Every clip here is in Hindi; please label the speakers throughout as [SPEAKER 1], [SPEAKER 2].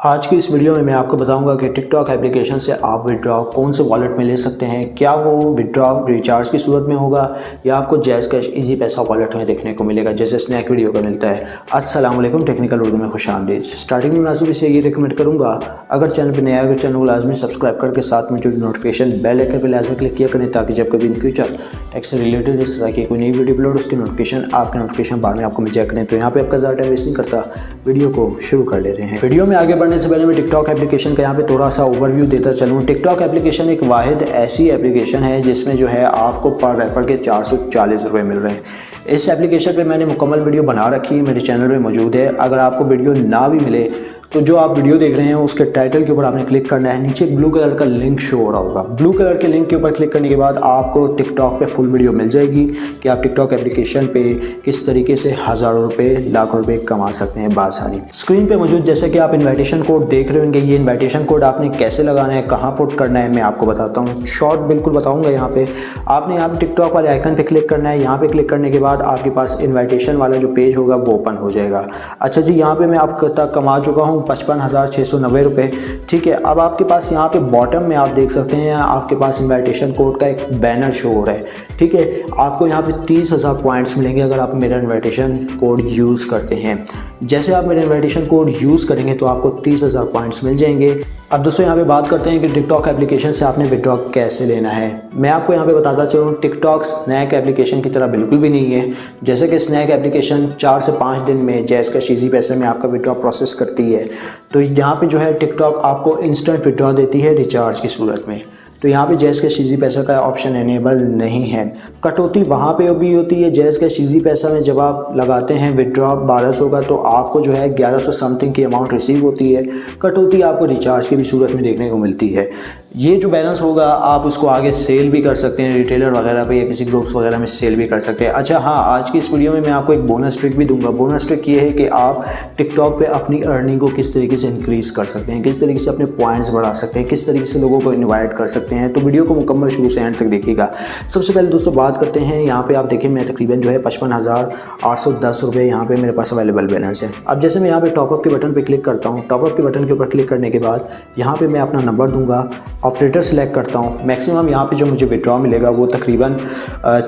[SPEAKER 1] आज की इस वीडियो में मैं आपको बताऊंगा कि टिकटॉक एप्लीकेशन से आप विड्रॉ कौन से वॉलेट में ले सकते हैं। क्या वो विड्रॉ रिचार्ज की सूरत में होगा या आपको जैज़ कैश इजी पैसा वॉलेट में देखने को मिलेगा जैसे स्नैक वीडियो का मिलता है। अस्सलाम वालेकुम, टेक्निकल उर्दू में खुशामदीद। स्टार्टिंग में मुनासिब से ये रिकमेंड करूँगा, अगर चैनल पर नया है तो चैनल को लाजमी सब्सक्राइब करके साथ में जो नोटिफिकेशन बेल आइकन पर लाजमी क्लिक किया करें ताकि जब कभी इन फ्यूचर टैक्स से रिलेटेड इस तरह की कोई नई वीडियो अपलोड उसकी नोटिफिकेशन आपके नोटिफिकेशन बार में आपको मिल जाया करें। तो यहाँ पे आपका ज़्यादा टाइम वेस्ट नहीं करता, वीडियो को शुरू कर लेते हैं। वीडियो में आगे बढ़ने से पहले मैं टिकटॉक एप्लीकेशन का यहाँ पे थोड़ा सा ओवरव्यू देता चलूँ। टिकटॉक एप्लीकेशन एक वाहिद ऐसी एप्लीकेशन है जिसमें जो है आपको पर रेफर के 440 रुपये मिल रहे हैं। इस एप्लीकेशन पे मैंने मुकम्मल वीडियो बना रखी है, मेरे चैनल पे मौजूद है। अगर आपको वीडियो ना भी मिले तो जो आप वीडियो देख रहे हैं उसके टाइटल के ऊपर आपने क्लिक करना है, नीचे ब्लू कलर का लिंक शो हो रहा होगा। ब्लू कलर के लिंक के ऊपर क्लिक करने के बाद आपको टिकटॉक पे फुल वीडियो मिल जाएगी कि आप टिकटॉक एप्लीकेशन पे किस तरीके से हज़ारों रुपए लाखों रुपए कमा सकते हैं बासानी। स्क्रीन पे मौजूद जैसे कि आप इन्विटेशन कोड देख रहे होंगे, ये इन्विटेशन कोड आपने कैसे लगाना है, कहाँ पुट करना है, मैं आपको बताता हूँ। शॉर्ट बिल्कुल बताऊँगा। यहाँ पे आपने यहाँ पे टिकटॉक वाले आइकन पे क्लिक करना है। यहाँ पे क्लिक करने के बाद आपके पास इन्विटेशन वाला जो पेज होगा वो ओपन हो जाएगा। अच्छा जी, यहाँ पे मैं आप तक कमा चुका हूँ 55,690 रुपये। ठीक है, अब आपके पास यहाँ पे बॉटम में आप देख सकते हैं आपके पास इन्विटेशन कोड का एक बैनर शो हो रहा है। ठीक है, आपको यहाँ पे 30,000 पॉइंट्स मिलेंगे अगर आप मेरा इन्विटेशन कोड यूज़ करते हैं। जैसे आप मेरा इन्विटेशन कोड यूज़ करेंगे तो आपको 30,000 पॉइंट्स मिल जाएंगे। अब दोस्तों यहाँ पे बात करते हैं कि टिकटॉक एप्लीकेशन से आपने विड्रॉ कैसे लेना है। मैं आपको यहाँ पे बताता चलूँ, टिकटॉक स्नैक एप्लीकेशन की तरह बिल्कुल भी नहीं है। जैसे कि स्नैक एप्लीकेशन 4 से 5 दिन में जैज़ कैश इजी पैसे में आपका विड्रॉ प्रोसेस करती है, तो यहाँ पे जो है टिकटॉक आपको इंस्टेंट विड्रॉ देती है रिचार्ज की सूरत में। तो यहाँ पे जैज़ कैश इजी पैसा का ऑप्शन एनेबल नहीं है। कटौती वहाँ पे भी होती है। जैज़ कैश इजी पैसा में जब आप लगाते हैं विड्रॉ 1200 का तो आपको जो है 1100 समथिंग की अमाउंट रिसीव होती है। कटौती आपको रिचार्ज की भी सूरत में देखने को मिलती है। ये जो बैलेंस होगा आप उसको आगे सेल भी कर सकते हैं, रिटेलर वगैरह पे या किसी ग्रुप्स वगैरह में सेल भी कर सकते हैं। अच्छा हाँ, आज की इस वीडियो में मैं आपको एक बोनस ट्रिक भी दूंगा। बोनस ट्रिक ये है कि आप टिकटॉक पे अपनी अर्निंग को किस तरीके से इंक्रीज़ कर सकते हैं, किस तरीके से अपने पॉइंट्स बढ़ा सकते हैं, किस तरीके से लोगों को इन्वाइट कर सकते हैं। तो वीडियो को मुकम्मल शुरू से एंड तक देखिएगा। सबसे पहले दोस्तों बात करते हैं, यहाँ पे आप देखें मैं तकरीबन जो है 55,810 रुपये यहाँ पे मेरे पास अवेलेबल बैलेंस है। अब जैसे मैं यहाँ पे टॉपअप के बटन पे क्लिक करता हूँ, टॉपअप के बटन के ऊपर क्लिक करने के बाद यहाँ पे मैं अपना नंबर दूंगा, ऑपरेटर सेलेक्ट करता हूँ। मैक्सिमम यहाँ पे जो मुझे विड्रॉ मिलेगा वो तकरीबन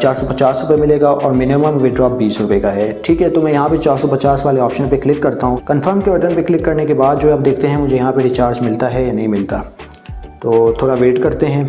[SPEAKER 1] 450 रुपये मिलेगा और मिनिमम विड्रॉ 20 रुपये का है। ठीक है, तो मैं यहाँ पे 450 वाले ऑप्शन पे क्लिक करता हूँ। कंफर्म के बटन पे क्लिक करने के बाद जो है आप देखते हैं मुझे यहाँ पे रिचार्ज मिलता है या नहीं मिलता, तो थोड़ा वेट करते हैं।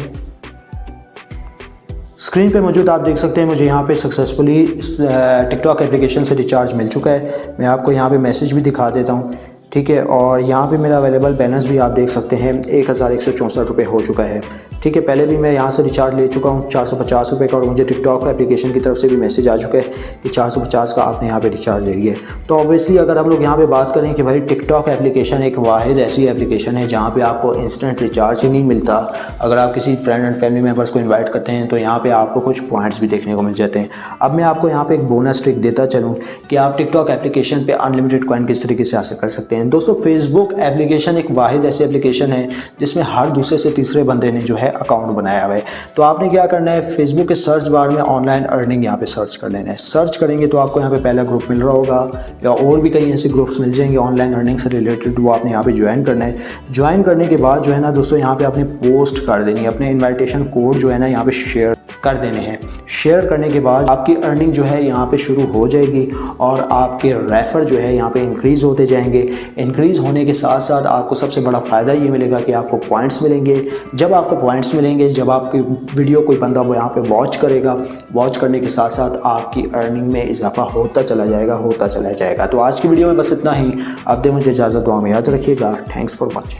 [SPEAKER 1] स्क्रीन पे मौजूद आप देख सकते हैं मुझे यहाँ पे सक्सेसफुली टिकटॉक एप्लीकेशन से रिचार्ज मिल चुका है। मैं आपको यहाँ पे मैसेज भी दिखा देता हूँ। ठीक है, और यहाँ पे मेरा अवेलेबल बैलेंस भी आप देख सकते हैं 1,164 रुपये हो चुका है। ठीक है, पहले भी मैं यहाँ से रिचार्ज ले चुका हूँ 450 रुपये का और मुझे टिकटॉक एप्लीकेशन की तरफ से भी मैसेज आ चुका है कि 450 का आपने यहाँ पे रिचार्ज ले लिया है। तो ऑब्वियसली अगर हम लोग यहाँ पे बात करें कि भाई टिकटॉक एप्लीकेशन एक वाहिद ऐसी एप्लीकेशन है जहाँ पे आपको इंस्टेंट रिचार्ज ही नहीं मिलता। अगर आप किसी फ्रेंड एंड फैमिली मेम्बर्स को इन्वाइट करते हैं तो यहाँ पर आपको कुछ पॉइंट्स भी देखने को मिल जाते हैं। अब मैं आपको यहाँ पर एक बोनस ट्रिक देता चलूँ कि आप टिकटॉक एप्लीकेशन पर अनलिमिटेड कॉइन किस तरीके से हासिल कर सकते हैं। दोस्तों फेसबुक एप्लीकेशन एक वाहिद ऐसी एप्लीकेशन है जिसमें हर दूसरे से तीसरे बंदे ने जो है अकाउंट बनाया हुआ है। तो आपने क्या करना है, फेसबुक के सर्च बार में ऑनलाइन अर्निंग यहाँ पे सर्च कर लेना है। सर्च करेंगे तो आपको यहाँ पे पहला ग्रुप मिल रहा होगा या और भी कई ऐसे ग्रुप्स मिल जाएंगे ऑनलाइन अर्निंग से रिलेटेड, वो आपने यहाँ पे ज्वाइन करना है। ज्वाइन करने के बाद जो है ना दोस्तों यहाँ पे आपने पोस्ट कर देनी है, अपने इन्विटेशन कोड जो है ना यहाँ पे शेयर कर देने हैं। शेयर करने के बाद आपकी अर्निंग जो है यहाँ पे शुरू हो जाएगी और आपके रेफर जो है यहाँ पे इंक्रीज़ होते जाएंगे। इंक्रीज़ होने के साथ साथ आपको सबसे बड़ा फ़ायदा ये मिलेगा कि आपको पॉइंट्स मिलेंगे। जब आपको पॉइंट्स मिलेंगे, जब आपकी वीडियो कोई बंदा वो यहाँ पे वॉच करेगा, वॉच करने के साथ साथ आपकी अर्निंग में इजाफा होता चला जाएगा। तो आज की वीडियो में बस इतना ही। आप दे मुझे इजाज़त, दुआ में याद रखिएगा। Thanks for watching.